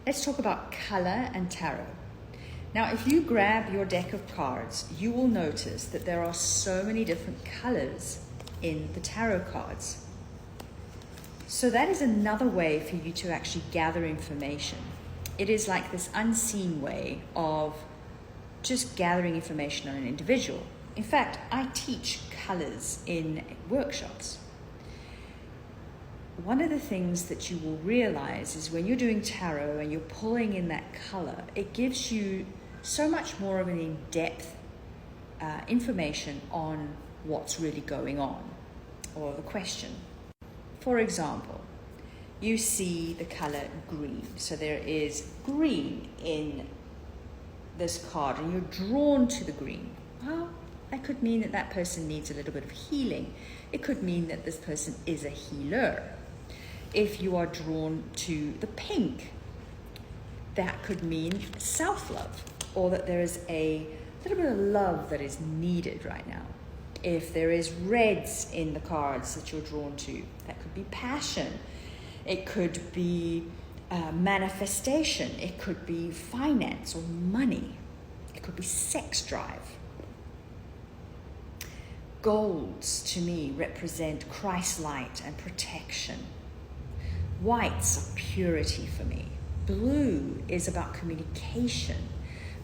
Let's talk about color and tarot. Now, if you grab your deck of cards, you will notice that there are so many different colors in the tarot cards. So that is another way for you to actually gather information. It is like this unseen way of just gathering information on an individual. In fact, I teach colors in workshops. One of the things that you will realize is when you're doing tarot and you're pulling in that color, it gives you so much more of an in-depth information on what's really going on, or the question. For example, you see the color green. So there is green in this card and you're drawn to the green. Well, that could mean that that person needs a little bit of healing. It could mean that this person is a healer. If you are drawn to the pink, that could mean self-love, or that there is a little bit of love that is needed right now. If there is reds in the cards that you're drawn to, that could be passion. It could be manifestation. It could be finance or money. It could be sex drive. Golds, to me, represent Christ light and protection. Whites are purity for me. Blue is about communication,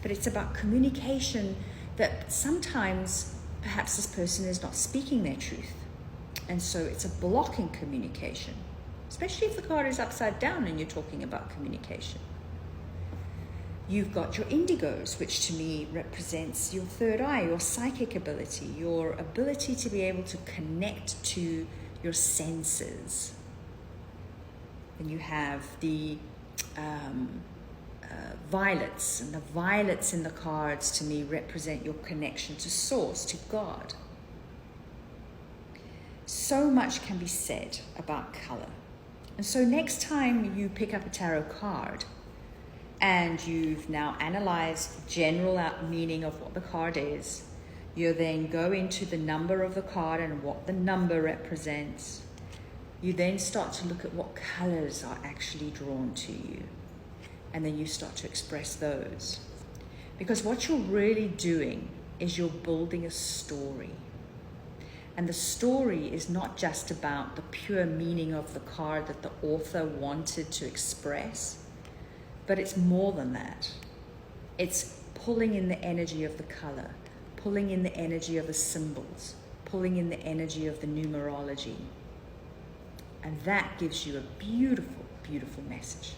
but it's about communication that sometimes perhaps this person is not speaking their truth. And so it's a blocking communication, especially if the card is upside down and you're talking about communication. You've got your indigos, which to me represents your third eye, your psychic ability, your ability to be able to connect to your senses. Then you have the violets, and the violets in the cards to me represent your connection to source, to God. So much can be said about color. And so next time you pick up a tarot card and you've now analyzed the general meaning of what the card is, you then go into the number of the card and what the number represents. You then start to look at what colors are actually drawn to you. And then you start to express those. Because what you're really doing is you're building a story. And the story is not just about the pure meaning of the card that the author wanted to express, but it's more than that. It's pulling in the energy of the color, pulling in the energy of the symbols, pulling in the energy of the numerology. And that gives you a beautiful, beautiful message.